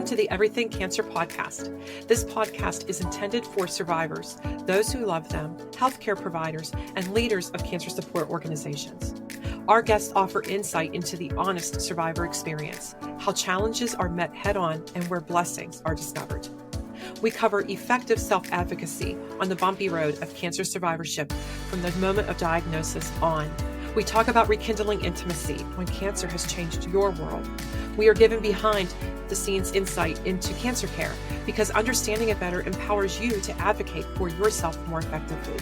Welcome to the Everything Cancer Podcast. This podcast is intended for survivors, those who love them, healthcare providers, and leaders of cancer support organizations. Our guests offer insight into the honest survivor experience, how challenges are met head-on, and where blessings are discovered. We cover effective self-advocacy on the bumpy road of cancer survivorship from the moment of diagnosis on. We talk about rekindling intimacy when cancer has changed your world. We are given behind the scenes insight into cancer care because understanding it better empowers you to advocate for yourself more effectively.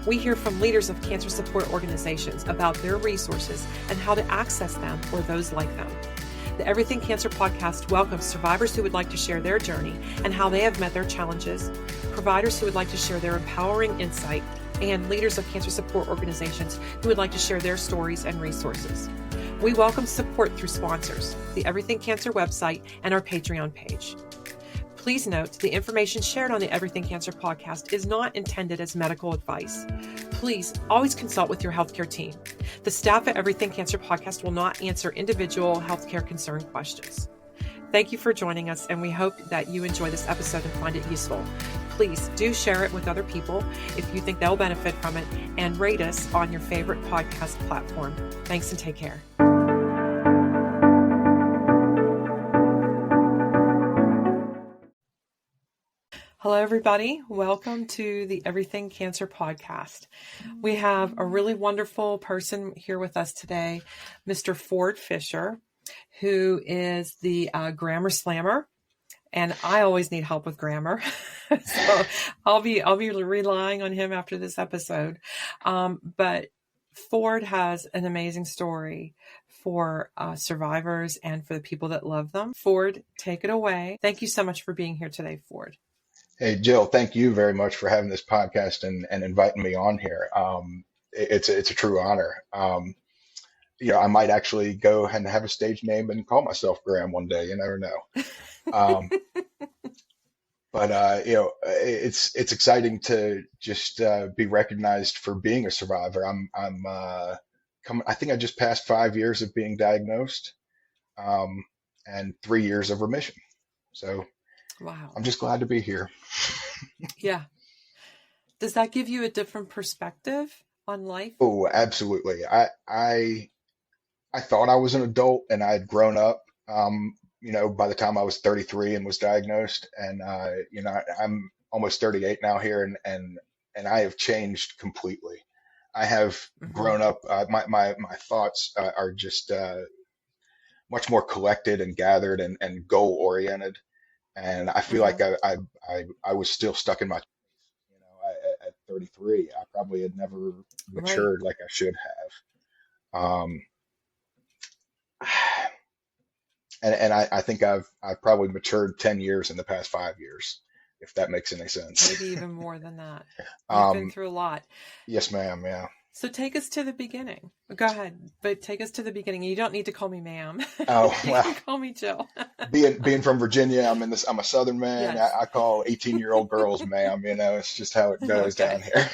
We hear from leaders of cancer support organizations about their resources and how to access them or those like them. The Everything Cancer Podcast welcomes survivors who would like to share their journey and how they have met their challenges, providers who would like to share their empowering insight, and leaders of cancer support organizations who would like to share their stories and resources. We welcome support through sponsors, the Everything Cancer website, and our Patreon page. Please note, the information shared on the Everything Cancer Podcast is not intended as medical advice. Please always consult with your healthcare team. The staff at Everything Cancer Podcast will not answer individual healthcare concern questions. Thank you for joining us, and we hope that you enjoy this episode and find it useful. Please do share it with other people if you think they'll benefit from it, and rate us on your favorite podcast platform. Thanks and take care. Hello, everybody. Welcome to the Everything Cancer Podcast. We have a really wonderful person here with us today, Mr. Ford Fischer, who is the grammar slammer. And I always need help with grammar. So I'll be relying on him after this episode. But Ford has an amazing story for survivors and for the people that love them. Ford, take it away. Thank you so much for being here today, Ford. Hey, Jill, thank you very much for having this podcast and inviting me on here. It's a true honor. I might actually go and have a stage name and call myself Graham one day. You never know. It's exciting to just be recognized for being a survivor. I think I just passed 5 years of being diagnosed, and 3 years of remission. So wow, I'm just glad to be here. Yeah. Does that give you a different perspective on life? Oh, absolutely. I thought I was an adult and I had grown up. By the time I was 33 and was diagnosed, and I'm almost 38 now here, and I have changed completely. I have grown up. My thoughts are just much more collected and gathered and goal oriented, and I feel like I was still stuck in my, at 33, I probably had never matured like I should have. And I think I've probably matured 10 years in the past 5 years, if that makes any sense. Maybe even more than that. You've been through a lot. Yes, ma'am. Yeah. So take us to the beginning. Go ahead, but take us to the beginning. You don't need to call me ma'am. Oh, well, you can call me Jill. being from Virginia, I'm a Southern man. Yes. I call 18-year-old girls ma'am. It's just how it goes down here.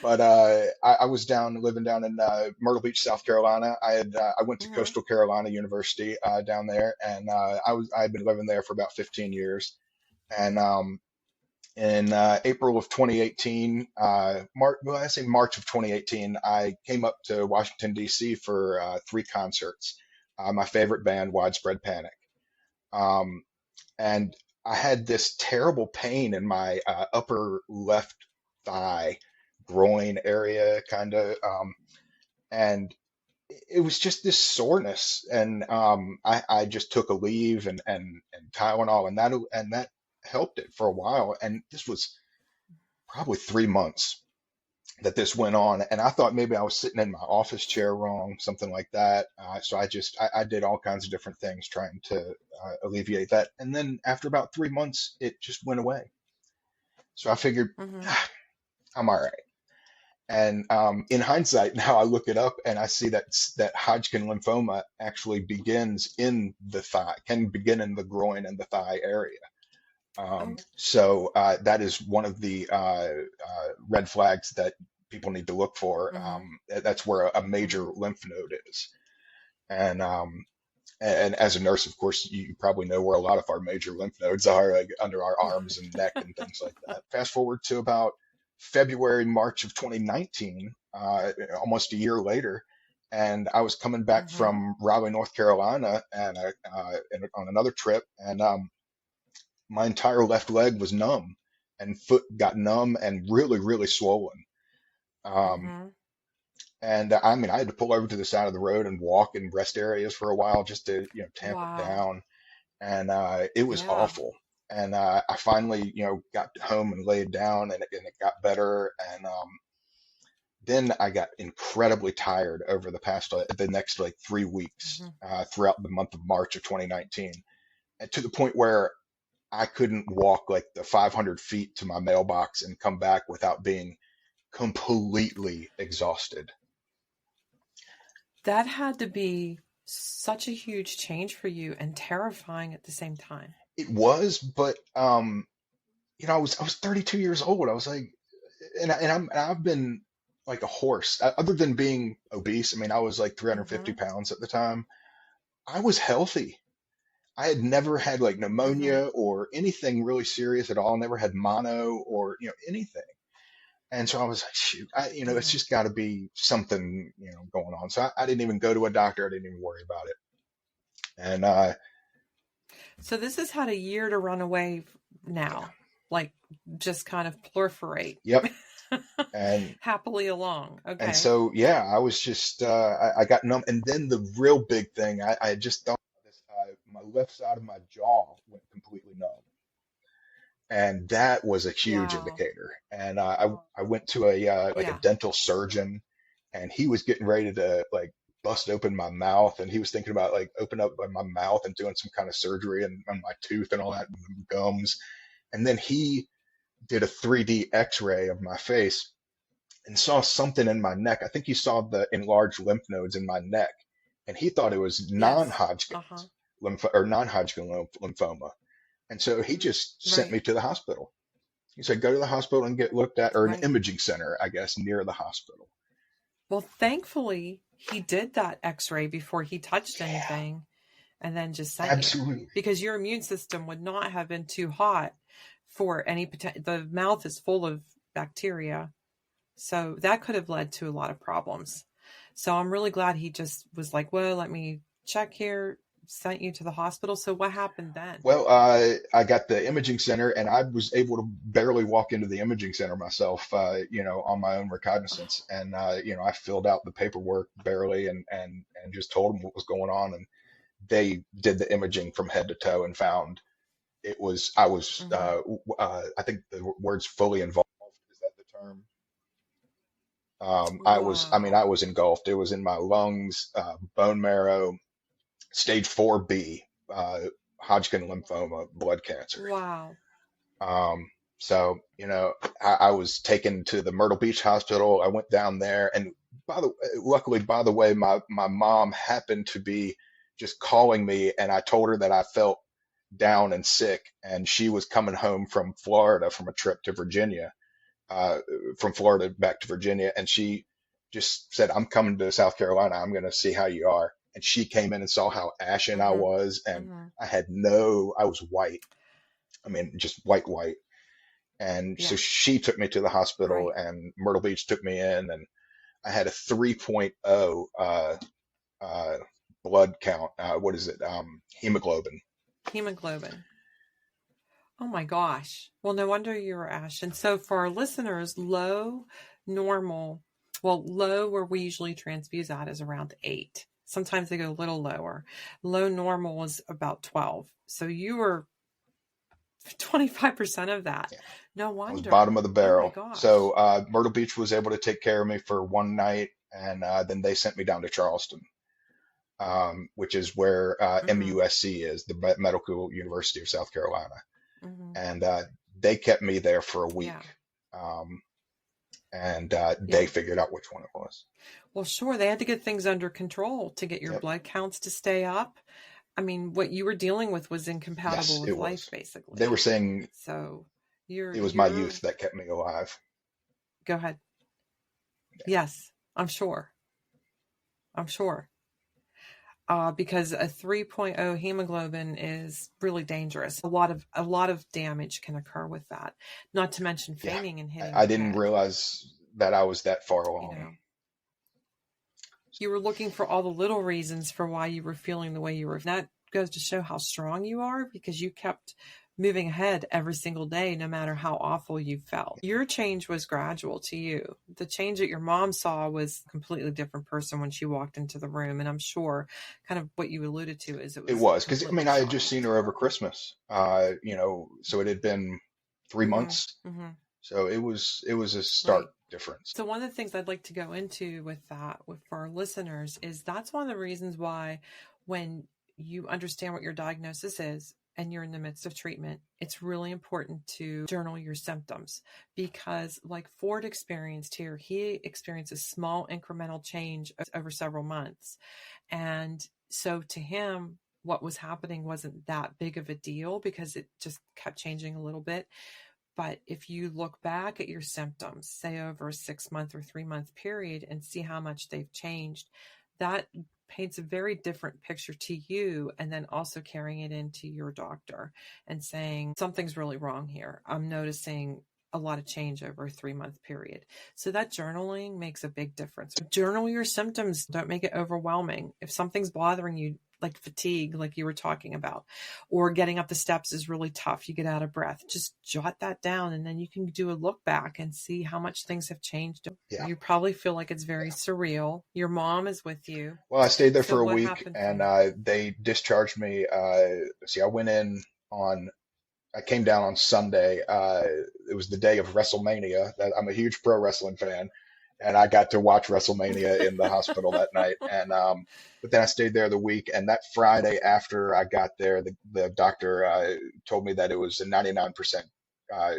But I was living down in Myrtle Beach, South Carolina. I went to Coastal Carolina University down there, and I'd been living there for about 15 years. And in April of 2018, March of 2018, I came up to Washington, D.C. for 3 concerts. My favorite band, Widespread Panic. And I had this terrible pain in my upper left thigh, groin area, kind of, and it was just this soreness, and I just took a leave and Tylenol, and that helped it for a while. And this was probably 3 months that this went on, and I thought maybe I was sitting in my office chair wrong, something like that. So I did all kinds of different things trying to alleviate that, and then after about 3 months, it just went away. So I figured, I'm all right. And in hindsight, now I look it up and I see that Hodgkin lymphoma actually begins in the thigh, can begin in the groin and the thigh area. So that is one of the red flags that people need to look for. That's where a major lymph node is. And And as a nurse, of course, you probably know where a lot of our major lymph nodes are, like under our arms and neck and things like that. Fast forward to about February, March of 2019, almost a year later, and I was coming back Mm-hmm. from Raleigh, North Carolina, on another trip, and my entire left leg was numb, and foot got numb and really, really swollen. Um, Mm-hmm. and I mean, I had to pull over to the side of the road and walk in rest areas for a while just to, tamp it Wow. down. And it was Yeah. awful. And I finally, got home and laid down, and it got better. And then I got incredibly tired over the next like 3 weeks, Mm-hmm. throughout the month of March of 2019, and to the point where I couldn't walk like the 500 feet to my mailbox and come back without being completely exhausted. That had to be such a huge change for you and terrifying at the same time. It was, but I was 32 years old. I was like, and I've been like a horse. Other than being obese, I mean, I was like 350 Mm-hmm. pounds at the time. I was healthy. I had never had like Mm-hmm. pneumonia or anything really serious at all. Never had mono or anything. And so I was like, shoot, it's Mm-hmm. just got to be something going on. So I didn't even go to a doctor. I didn't even worry about it. And So this has had a year to run away yeah, now, like just kind of proliferate yep. And happily along. And Okay. so, yeah, I was just, I got numb. And then the real big thing, I had just thought about this, my left side of my jaw went completely numb. And that was a huge Wow. indicator. And I went to like a Yeah. dental surgeon, and he was getting ready to like bust open my mouth. And he was thinking about like opening up my mouth and doing some kind of surgery on my tooth and all that, and gums. And then he did a 3D X-ray of my face and saw something in my neck. I think he saw the enlarged lymph nodes in my neck, and he thought it was Yes. non-Hodgkin Uh-huh. lymphoma. And so he just sent Right. me to the hospital. He said, go to the hospital and get looked at, or an Right. imaging center, I guess, near the hospital. Well, thankfully, he did that x-ray before he touched Yeah, anything and then just sent you absolutely. because your immune system would not have been too hot for any potential. The mouth is full of bacteria. So that could have led to a lot of problems. So I'm really glad he just was like, well, let me check here, sent you to the hospital. So what happened then? Well, I got the imaging center, and I was able to barely walk into the imaging center myself, on my own recognizance. And I filled out the paperwork barely, and just told them what was going on, and they did the imaging from head to toe and found I was, Mm-hmm. I think the word's fully involved. Is that the term? I Wow. was engulfed. It was in my lungs, bone marrow, stage 4B, Hodgkin lymphoma, blood cancer. Wow. So, I was taken to the Myrtle Beach Hospital. I went down there, and luckily, by the way, my mom happened to be just calling me, and I told her that I felt down and sick, and she was coming home from Florida from a trip to Virginia, uh, from Florida back to Virginia, and she just said, "I'm coming to South Carolina. I'm going to see how you are." And she came in and saw how ashen I Mm-hmm. was, and Mm-hmm. I was white. I mean, just white, white. And so Yeah. she took me to the hospital, Right. and Myrtle Beach took me in, and I had a 3.0 uh, blood count. What is it? Hemoglobin. Hemoglobin. Oh my gosh. Well, no wonder you were ash. And so for our listeners, low, normal, well, low where we usually transfuse at is around 8. Sometimes they go a little lower. Low normal is about 12. So you were 25% of that. Yeah, No I was bottom wonder. of the Oh my barrel. So gosh. Myrtle Beach was able to take care of me for one night, and then they sent me down to Charleston, which is where Mm-hmm. MUSC is, the Medical University of South Carolina. Mm-hmm. And they kept me there for a week. Yeah. Um, and they Yeah. figured out which one it was. Well, sure. They had to get things under control to get your Yep. blood counts to stay up. I mean, what you were dealing with was incompatible Yes, it with life, was. They basically. were saying So you're it was my you're youth that kept me alive. go ahead. Yes, I'm sure. I'm sure. because a 3.0 hemoglobin is really dangerous. A lot of damage can occur with that, not to mention Yeah, fainting and hitting I your didn't head. realize that I was that far You along. know, you were looking for all the little reasons for why you were feeling the way you were. That goes to show how strong you are, because you kept moving ahead every single day, no matter how awful you felt. Your change was gradual to you. The change that your mom saw was a completely different person when she walked into the room. And I'm sure kind of what you alluded to is it It was was because I completely mean I had just shocking seen to her over her. Christmas, so it had been three Mm-hmm. months, Mm-hmm. so it was a stark Right. difference. So one of the things I'd like to go into with that for our listeners is that's one of the reasons why when you understand what your diagnosis is and you're in the midst of treatment, it's really important to journal your symptoms, because like Ford experienced here, he experienced a small incremental change over several months. And so to him, what was happening wasn't that big of a deal because it just kept changing a little bit. But if you look back at your symptoms, say over a 6 month or 3 month period, and see how much they've changed, that paints a very different picture to you. And then also carrying it into your doctor and saying, something's really wrong here. I'm noticing a lot of change over a 3 month period. So that journaling makes a big difference. Journal your symptoms. Don't make it overwhelming. If something's bothering you, like fatigue, like you were talking about, or getting up the steps is really tough, you get out of breath, just jot that down, and then you can do a look back and see how much things have changed. Yeah, You probably feel like it's very yeah. surreal. Your mom is with you. Well, I stayed there So for a what week, happened from and there? they discharged me. See, I went in on I came down on Sunday. It was the day of WrestleMania. I'm a huge pro wrestling fan, and I got to watch WrestleMania in the hospital that night. And but then I stayed there the week, and that Friday after I got there, the doctor told me that it was a 99% uh,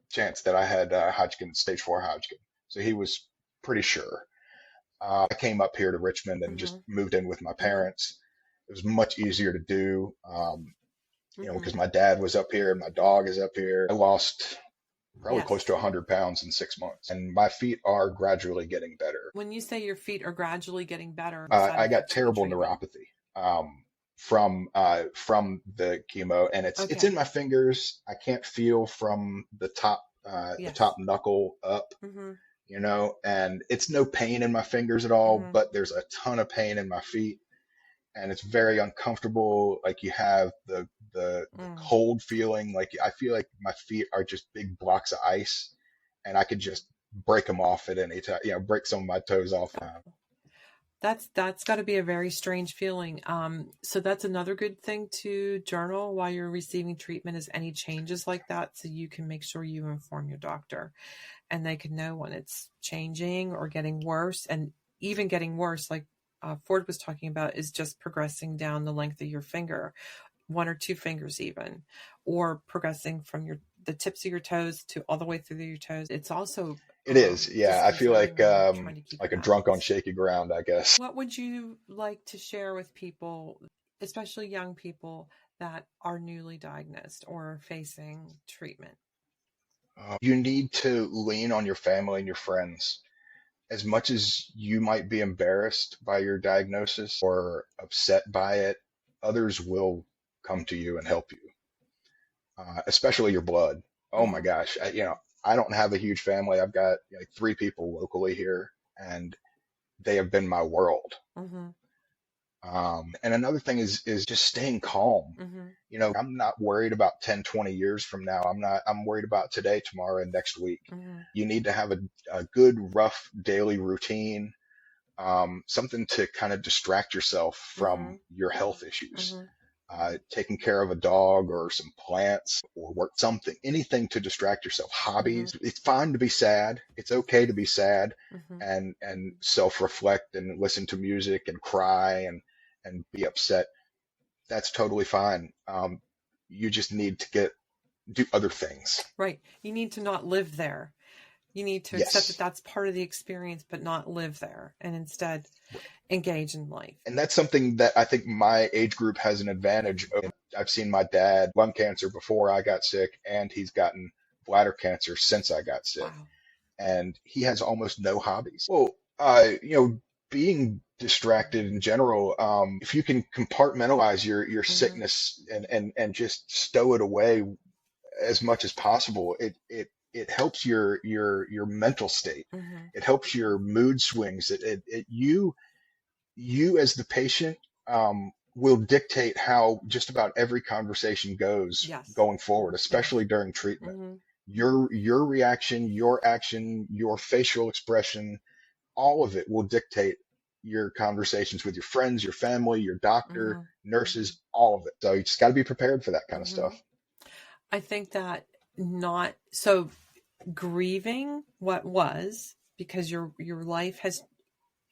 chance that I had Hodgkin, stage 4 Hodgkin. So he was pretty sure. I came up here to Richmond and just Mm-hmm. moved in with my Mm-hmm. parents. It was much easier to do. Mm-hmm. Because my dad was up here and my dog is up here. I lost probably close to Yes. 100 pounds in 6 months, and my feet are gradually getting better. When you say your feet are gradually getting better, side I got effects of the terrible treatment. neuropathy from the chemo, and it's in Okay. my fingers. I can't feel from the top Yes. knuckle up, Mm-hmm. and it's no pain in my fingers at all, Mm-hmm. but there's a ton of pain in my feet. And it's very uncomfortable. Like you have the Mm. cold feeling. Like I feel like my feet are just big blocks of ice, and I could just break them off at any time. Break some of my toes off. That's got to be a very strange feeling. So that's another good thing to journal while you're receiving treatment is any changes like that, so you can make sure you inform your doctor, and they can know when it's changing or getting worse. And even getting worse, like Ford was talking about, is just progressing down the length of your finger, one or two fingers even, or progressing from the tips of your toes to all the way through your toes. It's also It is, yeah. I feel disconcerting when you're trying to keep a like a drunk on balance. shaky ground, I guess. What would you like to share with people, especially young people that are newly diagnosed or facing treatment? You need to lean on your family and your friends. As much as you might be embarrassed by your diagnosis or upset by it, others will come to you and help you, especially your blood. Oh my Mm-hmm. gosh, I don't have a huge family. I've got like three people locally here, and they have been my world. Mm-hmm. And another thing is just staying calm. Mm-hmm. I'm not worried about 10, 20 years from now. I'm worried about today, tomorrow, and next week. Mm-hmm. You need to have a good, rough daily routine, something to kind of distract yourself Mm-hmm. from your health issues. Mm-hmm. Taking care of a dog or some plants or work, something, anything to distract yourself. Mm-hmm. Hobbies. It's fine to be sad. It's okay to be sad Mm-hmm. and self-reflect and listen to music and cry and be upset. That's totally fine. You just need to do other things. Right. You need to not live there. You need to accept that Yes. that's part of the experience, but not live there, and instead engage in life. And that's something that I think my age group has an advantage of. I've seen my dad lung cancer before I got sick, and he's gotten bladder cancer since I got sick. Wow. And he has almost no hobbies. Well, being distracted in general, if you can compartmentalize your Mm-hmm. sickness and just stow it away as much as possible, it helps your mental state. Mm-hmm. It helps your mood swings. You as the patient, will dictate how just about every conversation goes Yes. going forward, Yes. especially during treatment. Mm-hmm. Your reaction, your action, your facial expression, all of it will dictate your conversations with your friends, your family, your doctor, Mm-hmm. nurses, all of it. So you just got to be prepared for that kind of Mm-hmm. stuff. I think that not so grieving what was because your life has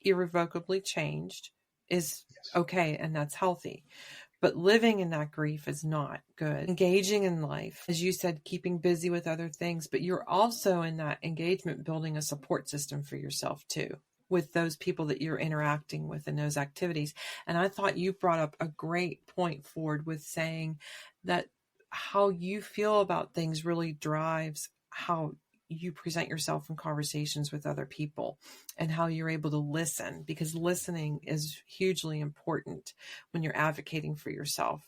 irrevocably changed is Yes. okay and that's healthy. But living in that grief is not good. Engaging in life, as you said, keeping busy with other things, but you're also in that engagement building a support system for yourself too, with those people that you're interacting with in those activities. And I thought you brought up a great point forward with saying that how you feel about things really drives how you present yourself in conversations with other people and how you're able to listen, because listening is hugely important when you're advocating for yourself,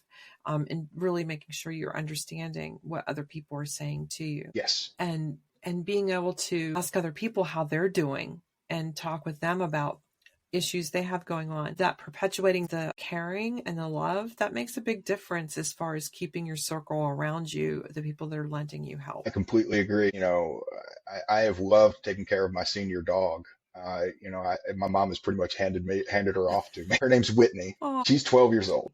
and really making sure you're understanding what other people are saying to you, Yes. and being able to ask other people how they're doing and talk with them about issues they have going on. That perpetuating the caring and the love, that makes a big difference as far as keeping your circle around you, the people that are lending you help. I completely agree. I have loved taking care of my senior dog. My mom has pretty much handed her off to me. Her name's Whitney. Oh, She's 12 years old.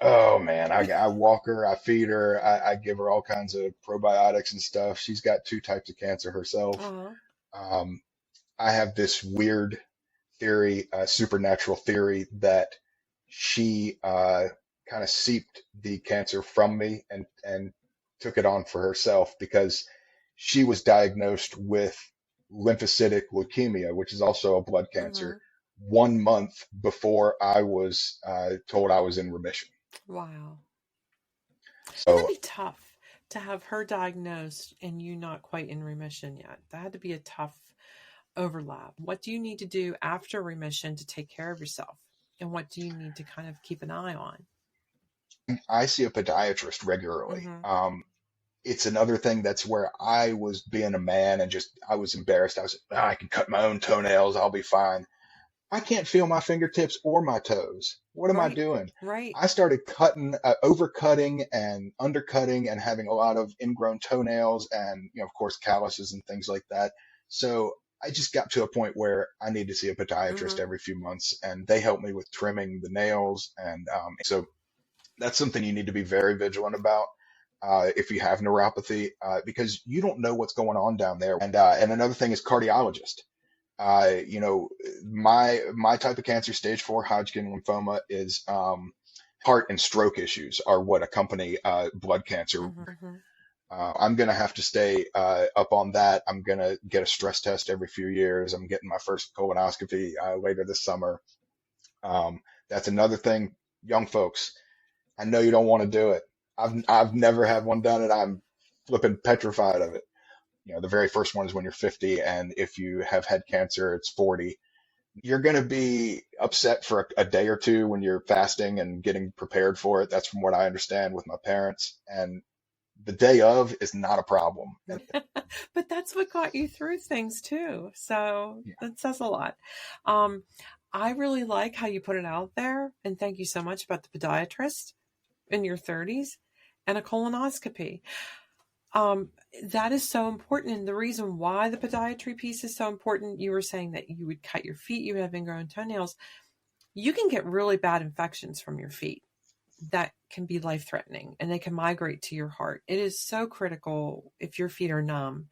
Oh man, I walk her, I feed her, I give her all kinds of probiotics and stuff. She's got two types of cancer herself. oh, Um, I have this weird theory, supernatural theory, that she kind of seeped the cancer from me and took it on for herself, because she was diagnosed with lymphocytic leukemia, which is also a blood mm-hmm. cancer, 1 month before I was told I was in remission. Wow. That had to So be tough to have her diagnosed and you not quite in remission yet. That had to be a tough overlap. What do you need to do after remission to take care of yourself? And what do you need to kind of keep an eye on? I see a podiatrist regularly. Mm-hmm. It's another thing that's where I was being a man and just I was embarrassed. I was, "Ah, I can cut my own toenails, I'll be fine." I can't feel my fingertips or my toes. What am I Right. doing? Right. I started overcutting and undercutting and having a lot of ingrown toenails and, of course, calluses and things like that. So I just got to a point where I need to see a podiatrist Mm-hmm. every few months, and they help me with trimming the nails. And so that's something you need to be very vigilant about. If you have neuropathy, because you don't know what's going on down there. And another thing is cardiologist. You know, my type of cancer, stage 4 Hodgkin lymphoma, is heart and stroke issues are what accompany blood cancer. Mm-hmm. I'm gonna have to stay up on that. I'm gonna get a stress test every few years. I'm getting my first colonoscopy later this summer. That's another thing, young folks. I know you don't want to do it. I've never had one done, and I'm flipping petrified of it. The very first one is when you're 50, and if you have had cancer, it's 40. You're going to be upset for a day or two when you're fasting and getting prepared for it. That's from what I understand with my parents. And the day of is not a problem. And But that's what got you through things too. So yeah, that says a lot. Um, I really like how you put it out there. And thank you so much about the podiatrist in your 30s and a colonoscopy. Um, that is so important. And the reason why the podiatry piece is so important, you were saying that you would cut your feet, you have ingrown toenails. You can get really bad infections from your feet that can be life threatening and they can migrate to your heart. It is so critical if your feet are numb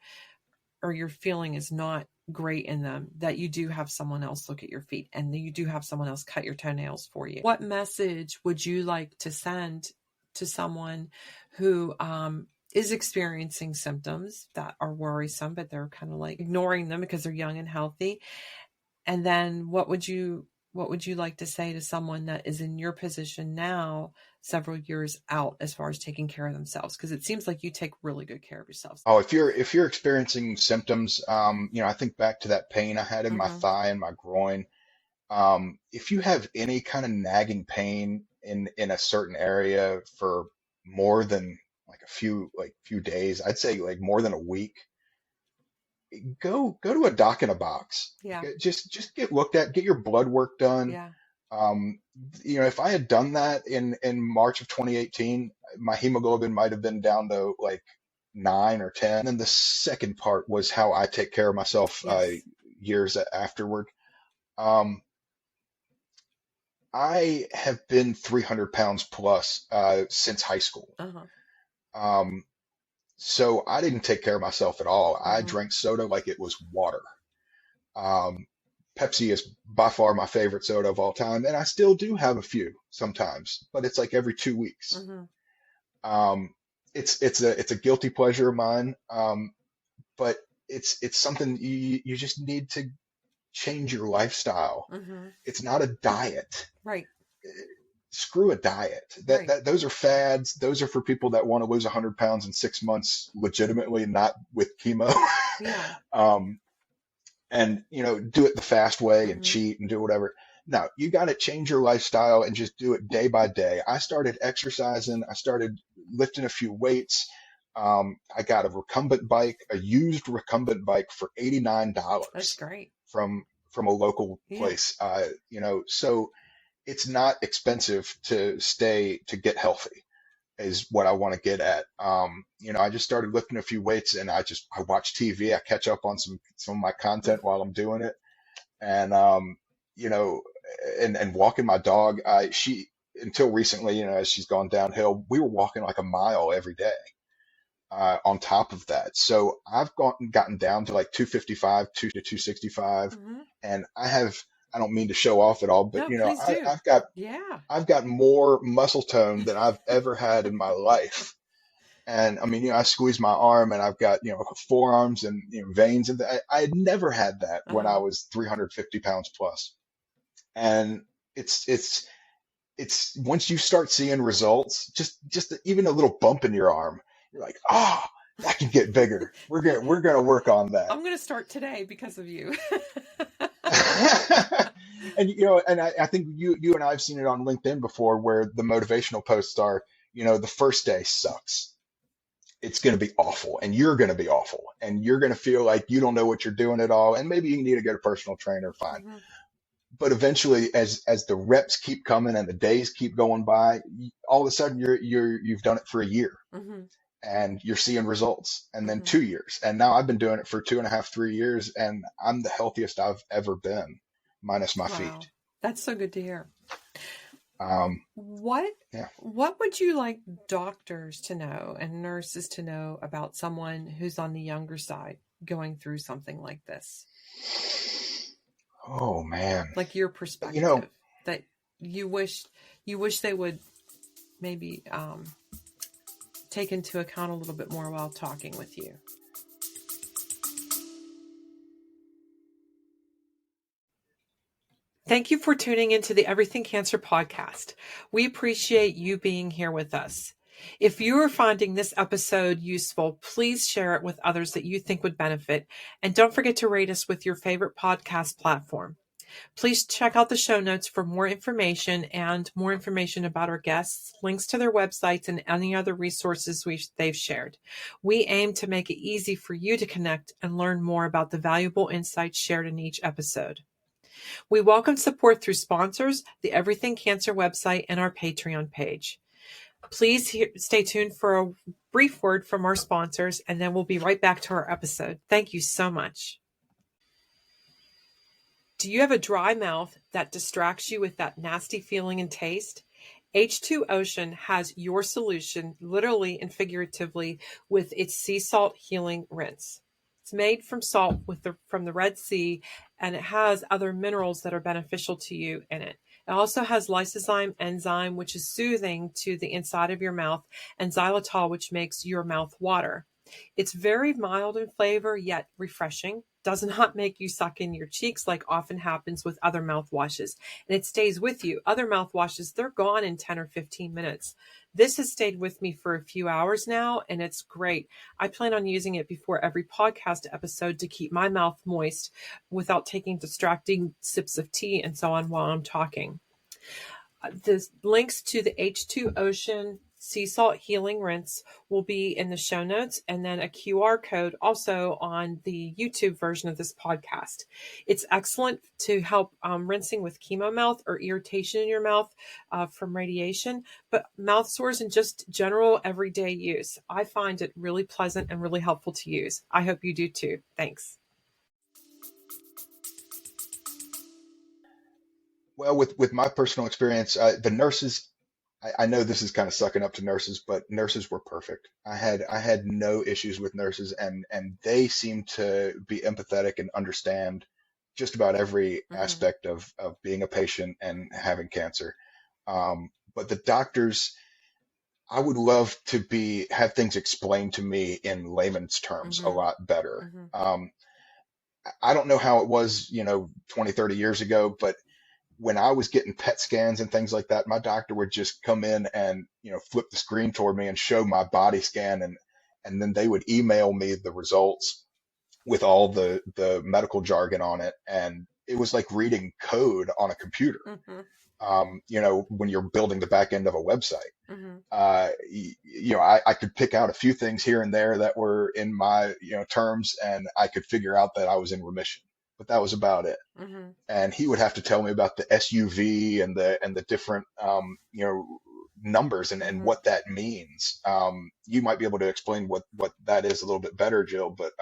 or your feeling is not great in them that you do have someone else look at your feet and you do have someone else cut your toenails for you. What message would you like to send to someone who is experiencing symptoms that are worrisome, but they're kind of like ignoring them because they're young and healthy? And then what would you like to say to someone that is in your position now, several years out, as far as taking care of themselves? Because it seems like you take really good care of yourselves. oh, if you're experiencing symptoms, I think back to that pain I had in my Mm-hmm. thigh and my groin. If you have any kind of nagging pain in a certain area for more than like few days, I'd say like more than a week, go to a doc in a box. Yeah. Just get looked at, get your blood work done. Yeah. Um, if I had done that in March of 2018, my hemoglobin might have been down to like 9 or 10. And then the second part was how I take care of myself Yes. years afterward. Um, I have been 300 pounds plus since high school. Uh-huh. Um, so I didn't take care of myself at all. I Mm-hmm. drank soda like it was water. Um, Pepsi is by far my favorite soda of all time, and I still do have a few sometimes, but it's like every 2 weeks. Mm-hmm. Um, it's a guilty pleasure of mine, but it's something you just need to change your lifestyle. Mm-hmm. It's not a diet. Right. Screw a diet. Right. Those are fads. Those are for people that want to lose 100 pounds in 6 months legitimately, not with chemo. Yeah. um, and do it the fast way and Mm-hmm. cheat and do whatever. No, you got to change your lifestyle and just do it day by day. I started exercising. I started lifting a few weights. I got a recumbent bike, a used recumbent bike for That's $89 great. from a local Yeah. place. So it's not expensive to get healthy is what I want to get at. I just started lifting a few weights and I watch TV. I catch up on some of my content while I'm doing it. And, you know, and walking my dog, she, until recently, as she's gone downhill, we were walking like a mile every day, on top of that. So I've gotten down to like 255, 265. Mm-hmm. And I don't mean to show off at all, but No, please do. I've got Yeah. I've got more muscle tone than I've ever had in my life. And I mean, I squeeze my arm and I've got, forearms and, veins. And I had never had that when I Uh-huh. was 350 pounds plus. And it's, it's, it's once you start seeing results, just even a little bump in your arm, you're like, that can get bigger. We're going to work on that. I'm going to start today because of you. And I think you and I have seen it on LinkedIn before, where the motivational posts are, the first day sucks. It's going to be awful, and you're going to be awful, and you're going to feel like you don't know what you're doing at all, and maybe you need to get a personal trainer, fine. Mm-hmm. But eventually, as the reps keep coming and the days keep going by, all of a sudden you've done it for a year. Mm-hmm. And you're seeing results, and then Mm-hmm. 2 years. And now I've been doing it for 2.5, 3 years, and I'm the healthiest I've ever been, minus my Wow. feet. That's so good to hear. Yeah. What would you like doctors to know and nurses to know about someone who's on the younger side going through something like this? Oh man. Like your perspective that you wish they would maybe take into account a little bit more while talking with you. Thank you for tuning into the Everything Cancer podcast. We appreciate you being here with us. If you are finding this episode useful, please share it with others that you think would benefit. And don't forget to rate us with your favorite podcast platform. Please check out the show notes for more information and more information about our guests, links to their websites, and any other resources they've shared. We aim to make it easy for you to connect and learn more about the valuable insights shared in each episode. We welcome support through sponsors, the Everything Cancer website, and our Patreon page. Please stay tuned for a brief word from our sponsors, and then we'll be right back to our episode. Thank you so much. Do you have a dry mouth that distracts you with that nasty feeling and taste? H2 Ocean has your solution, literally and figuratively, with its sea salt healing rinse. It's made from salt from the Red Sea, and it has other minerals that are beneficial to you in it. It also has lysozyme enzyme, which is soothing to the inside of your mouth, and xylitol, which makes your mouth water. It's very mild in flavor, yet refreshing. Does not make you suck in your cheeks like often happens with other mouthwashes. And it stays with you. Other mouthwashes, they're gone in 10 or 15 minutes. This has stayed with me for a few hours now, and it's great. I plan on using it before every podcast episode to keep my mouth moist without taking distracting sips of tea and so on while I'm talking. The links to the H2 Ocean sea salt healing rinse will be in the show notes, and then a QR code also on the YouTube version of this podcast. It's excellent to help rinsing with chemo mouth or irritation in your mouth from radiation, but mouth sores and just general everyday use. I find it really pleasant and really helpful to use. I hope you do too. Thanks. Well, with my personal experience, the nurses, I know this is kind of sucking up to nurses, but nurses were perfect. I had no issues with nurses, and they seem to be empathetic and understand just about every Mm-hmm. aspect of being a patient and having cancer. But the doctors, I would love to be have things explained to me in layman's terms a Mm-hmm. lot better. Mm-hmm. I don't know how it was, 20, 30 years ago, but when I was getting PET scans and things like that, my doctor would just come in and, flip the screen toward me and show my body scan, and then they would email me the results with all the medical jargon on it. And it was like reading code on a computer, Mm-hmm. when you're building the back end of a website. Mm-hmm. I could pick out a few things here and there that were in my, terms, and I could figure out that I was in remission, but that was about it. Mm-hmm. And he would have to tell me about the SUV and the different numbers and Mm-hmm. what that means. You might be able to explain what that is a little bit better, Jill, but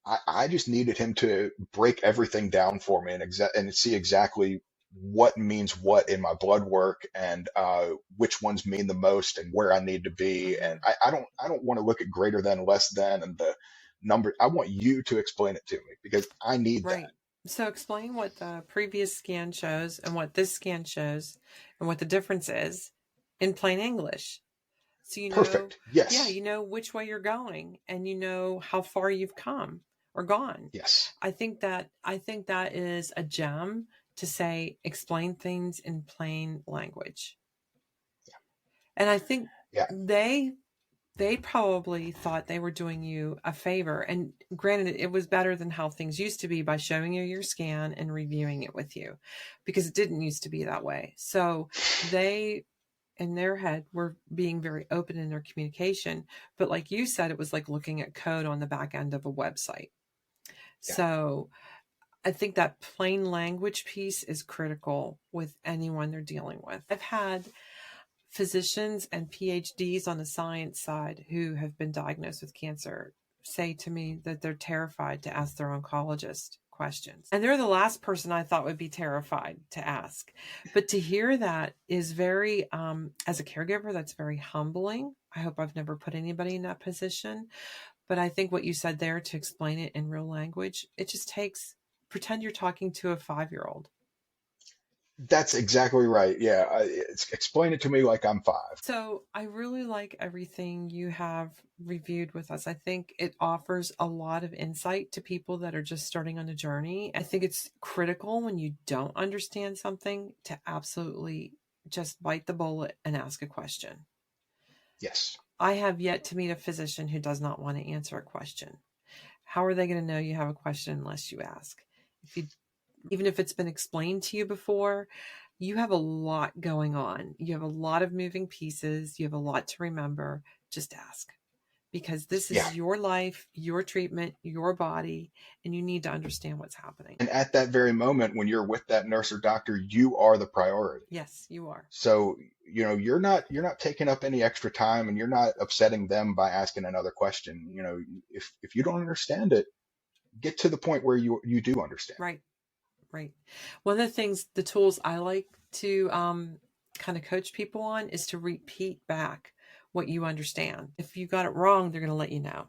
I just needed him to break everything down for me and see exactly what means what in my blood work, and which ones mean the most and where I need to be. Mm-hmm. And I don't want to look at greater than, less than, and the number. I want you to explain it to me because I need that. Right. So explain what the previous scan shows and what this scan shows and what the difference is in plain English. So Perfect. yeah, Yes. you know which way you're going and you know how far you've come or gone. Yes. I think that is a gem to say explain things in plain language. And I think Yeah. they probably thought they were doing you a favor. And granted, it was better than how things used to be by showing you your scan and reviewing it with you, because it didn't used to be that way. So they, in their head, were being very open in their communication. But like you said, it was like looking at code on the back end of a website. Yeah. So I think that plain language piece is critical with anyone they're dealing with. I've had physicians and PhDs on the science side who have been diagnosed with cancer say to me that they're terrified to ask their oncologist questions. And they're the last person I thought would be terrified to ask. But to hear that is very, as a caregiver, that's very humbling. I hope I've never put anybody in that position. But I think what you said there, to explain it in real language, it just takes, pretend you're talking to a 5-year-old. That's exactly right. Yeah. Explain it to me like I'm 5. So I really like everything you have reviewed with us. I think it offers a lot of insight to people that are just starting on the journey. I think it's critical when you don't understand something to absolutely just bite the bullet and ask a question. Yes. I have yet to meet a physician who does not want to answer a question. How are they going to know you have a question unless you ask? Even if it's been explained to you before, you have a lot going on. You have a lot of moving pieces. You have a lot to remember. Just ask, because this Yeah. is your life, your treatment, your body, and you need to understand what's happening. And at that very moment, when you're with that nurse or doctor, you are the priority. Yes, you are. So, you're not taking up any extra time, and you're not upsetting them by asking another question. If you don't understand it, get to the point where you do understand. Right. Right. One of the things, the tools I like to kind of coach people on is to repeat back what you understand. If you got it wrong, they're going to let you know.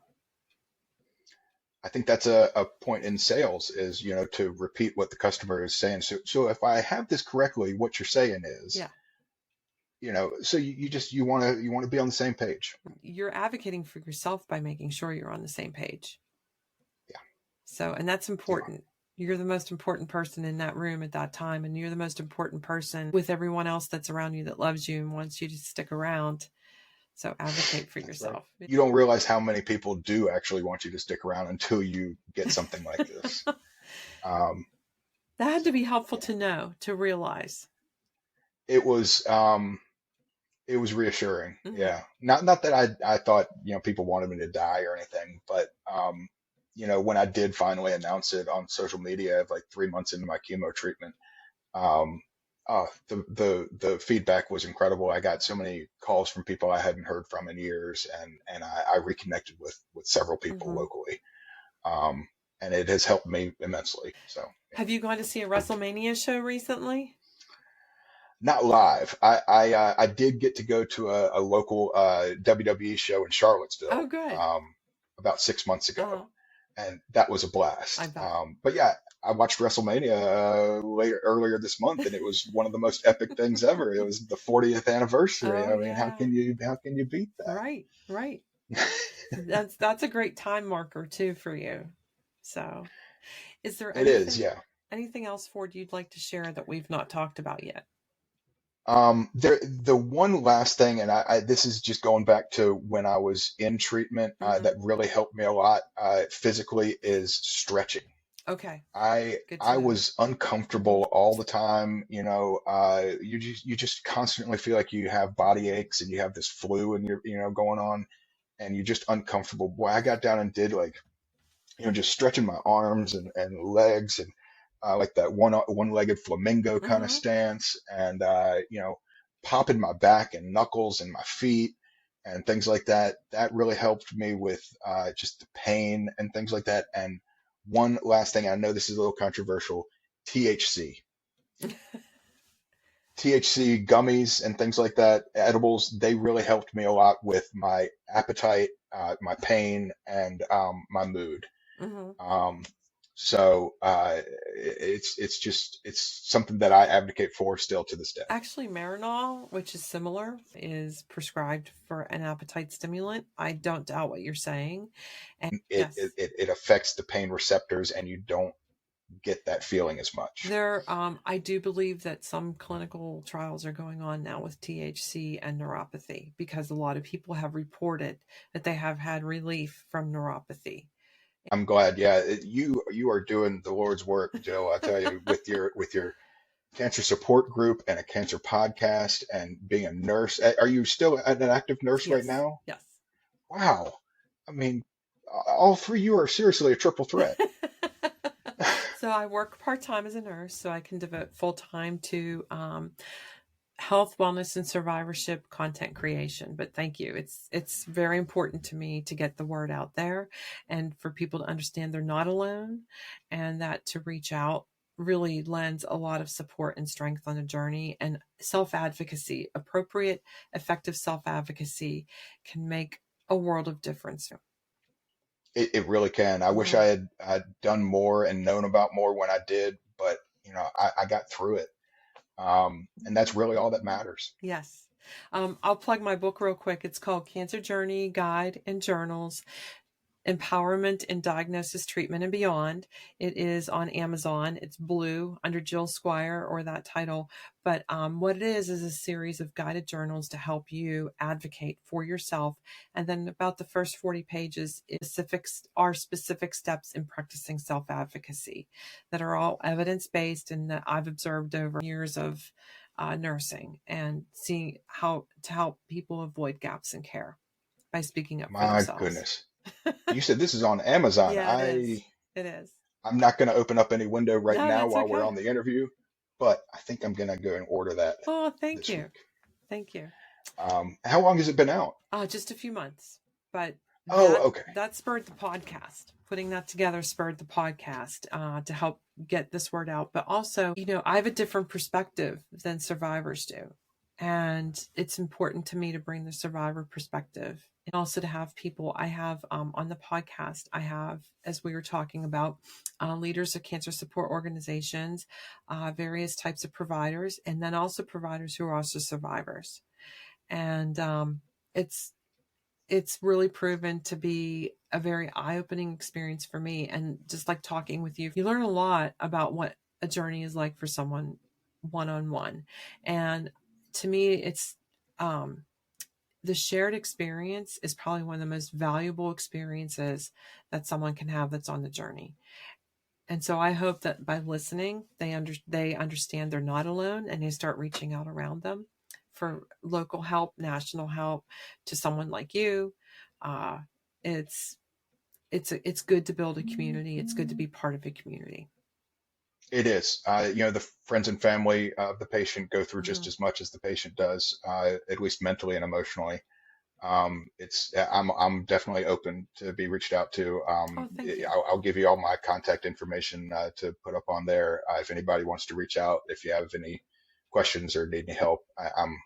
I think that's a point in sales is, to repeat what the customer is saying. So if I have this correctly, what you're saying is, Yeah. So you want to be on the same page. You're advocating for yourself by making sure you're on the same page. Yeah. So, and that's important. You're the most important person in that room at that time, and you're the most important person with everyone else that's around you that loves you and wants you to stick around. So advocate for That's right. yourself. You don't realize how many people do actually want you to stick around until you get something like this. Um, That had so to be helpful yeah, to know, to realize. it was it was reassuring. Mm-hmm. Yeah, not that I thought people wanted me to die or anything, but when I did finally announce it on social media, like 3 months into my chemo treatment, um, the feedback was incredible. I got so many calls from people I hadn't heard from in years, and I reconnected with several people Mm-hmm. locally, um, and it has helped me immensely. So yeah. Have you gone to see a WrestleMania show recently? Not live. I did get to go to a local WWE show in Charlottesville Oh, good. about 6 months ago, Uh-huh. and that was a I blast. bet. But yeah, I watched WrestleMania earlier this month, and it was one of the most epic things ever. It was the 40th anniversary. Oh, I mean, yeah. how can you beat Right, right. that? That's a great time marker too for you. So, is there It is, anything yeah. anything else, Ford, you'd like to share that we've not talked about yet? The one last thing, and this is just going back to when I was in treatment, Mm-hmm. that really helped me a lot, physically, is stretching. Okay, good to I know. was Mm-hmm. uncomfortable all the time. You just constantly feel like you have body aches and you have this flu and you're going on, and you're just uncomfortable. Boy, I got down and did like just stretching my arms and legs and like that one-legged flamingo kind of Mm-hmm. stance, and popping my back and knuckles and my feet and things like that. That really helped me with just the pain and things like that. And one last thing, I know this is a little controversial, THC. THC gummies and things like that, edibles, they really helped me a lot with my appetite, my pain, and my mood. Mm-hmm. Um, it's something that I advocate for still to this day. Actually, Marinol, which is similar, is prescribed for an appetite stimulant. I don't doubt what you're saying. And yes, It affects the pain receptors, and you don't get that feeling as much. I do believe that some clinical trials are going on now with THC and neuropathy because a lot of people have reported that they have had relief from neuropathy. I'm glad. Yeah, you are doing the Lord's work, Jill. I tell you, with your cancer support group and a cancer podcast and being a nurse. Are you still an active nurse right Yes, now? yes. Wow. I mean, all three of you are seriously a triple threat. So I work part-time as a nurse, so I can devote full time to health, wellness, and survivorship content creation. But thank you. It's very important to me to get the word out there and for people to understand they're not alone, and that to reach out really lends a lot of support and strength on the journey. And self-advocacy, appropriate, effective self-advocacy can make a world of difference. It really can. I wish Mhm. I'd done more and known about more when I did, but I got through it. And that's really all that matters. Yes. I'll plug my book real quick. It's called Cancer Journey Guide and Journals, Empowerment in Diagnosis, Treatment, and Beyond. It is on Amazon. It's blue under Jill Squire or that title. But what it is a series of guided journals to help you advocate for yourself. And then about the first 40 pages are specific steps in practicing self advocacy that are all evidence based and that I've observed over years of nursing and seeing how to help people avoid gaps in care by speaking up for My themselves. goodness. You said this is on Amazon. Yeah, it is. It is. I'm not going to open up any window right No, now that's while we're okay. on the interview, but I think I'm going to go and order that Oh, thank this you. week. Thank you. How long has it been out? Just a few months, but Oh, that okay. that spurred the podcast. Putting that together spurred the podcast to help get this word out. But also, I have a different perspective than survivors do, and it's important to me to bring the survivor perspective, and also to have people. I have on the podcast. I have, as we were talking about, leaders of cancer support organizations, various types of providers, and then also providers who are also survivors. And it's it's really proven to be a very eye-opening experience for me. And just like talking with you, you learn a lot about what a journey is like for someone one-on-one. And to me, it's the shared experience is probably one of the most valuable experiences that someone can have that's on the journey. And so I hope that by listening, they understand they're not alone, and they start reaching out around them for local help, national help, to someone like you. It's good to build a community. It's good to be part of a community. It is. The friends and family of the patient go through just Mhm. as much as the patient does, at least mentally and emotionally. I'm definitely open to be reached out to. Oh, thank you. I'll give you all my contact information to put up on there. If anybody wants to reach out, if you have any questions or need any help, I'm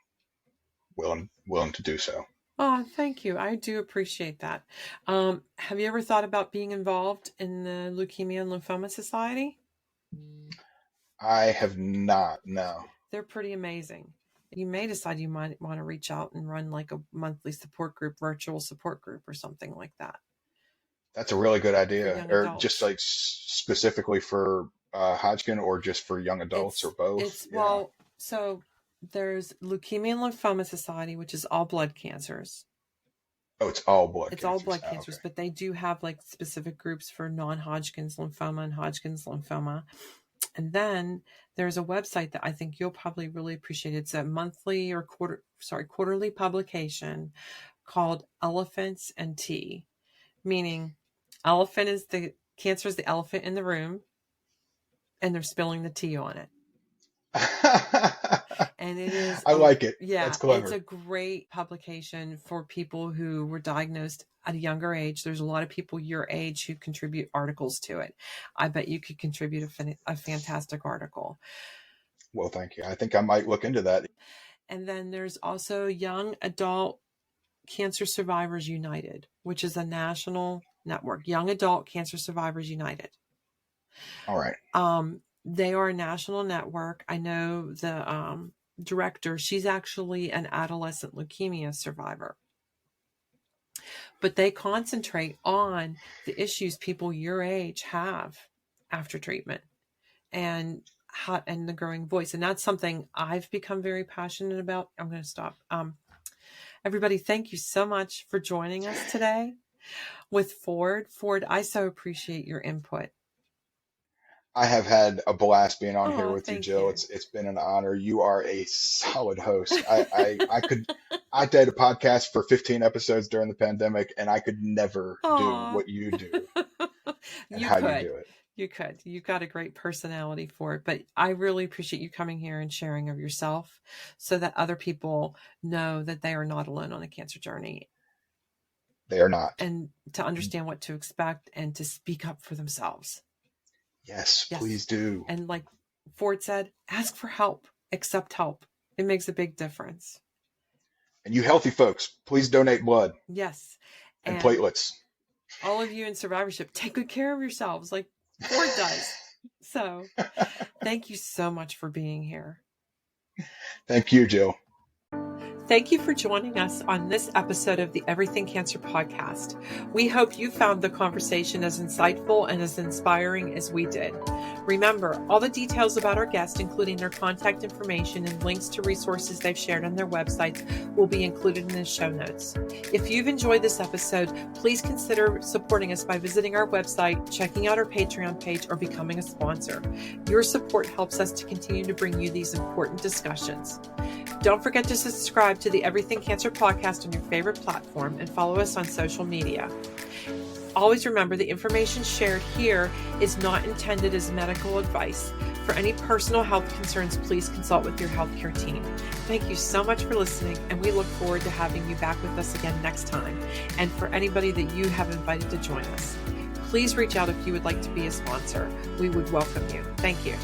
willing to do so. Oh, thank you. I do appreciate that. Have you ever thought about being involved in the Leukemia and Lymphoma Society? I have not. No. They're pretty amazing. You may decide you might want to reach out and run like a monthly support group, virtual support group, or something like that That's a really good for idea. young Or just adults. like specifically for Hodgkin, or just for young adults, or both. Yeah. Well, so there's Leukemia and Lymphoma Society, which is all blood cancers. Oh, it's all blood It's all cancers. blood Oh, cancers, okay. but they do have like specific groups for non-Hodgkin's lymphoma and Hodgkin's lymphoma. And then there's a website that I think you'll probably really appreciate. It's a monthly or quarterly publication called Elephants and Tea, meaning elephant is the cancer is the elephant in the room, and they're spilling the tea on it. And it is, I like it. yeah, That's clever. it's a great publication for people who were diagnosed at a younger age. There's a lot of people your age who contribute articles to it. I bet you could contribute a fantastic article. Well, thank you. I think I might look into that. And then there's also Young Adult Cancer Survivors United, which is a national network. Young Adult Cancer Survivors United. All right. They are a national network. I know the director, she's actually an adolescent leukemia survivor. But they concentrate on the issues people your age have after treatment and the growing voice. And that's something I've become very passionate about. I'm going to stop. Everybody, thank you so much for joining us today with Ford. Ford, I so appreciate your input. I have had a blast being on here with you, Thank Jill. you. It's been an honor. You are a solid host. I did a podcast for 15 episodes during the pandemic, and I could never do what you do and You how could. you do it. You could. You've got a great personality for it. But I really appreciate you coming here and sharing of yourself so that other people know that they are not alone on a cancer journey. They are not. And to understand what to expect and to speak up for themselves. Yes, please do. And like Ford said, ask for help, accept help. It makes a big difference. And you healthy folks, please donate blood. Yes. And platelets. All of you in survivorship, take good care of yourselves like Ford does. So thank you so much for being here. Thank you, Jill. Thank you for joining us on this episode of the Everything Cancer podcast. We hope you found the conversation as insightful and as inspiring as we did. Remember, all the details about our guest, including their contact information and links to resources they've shared on their websites, will be included in the show notes. If you've enjoyed this episode, please consider supporting us by visiting our website, checking out our Patreon page, or becoming a sponsor. Your support helps us to continue to bring you these important discussions. Don't forget to subscribe to the Everything Cancer podcast on your favorite platform and follow us on social media. Always remember, the information shared here is not intended as medical advice. For any personal health concerns, please consult with your healthcare team. Thank you so much for listening, and we look forward to having you back with us again next time. And for anybody that you have invited to join us, please reach out if you would like to be a sponsor. We would welcome you. Thank you.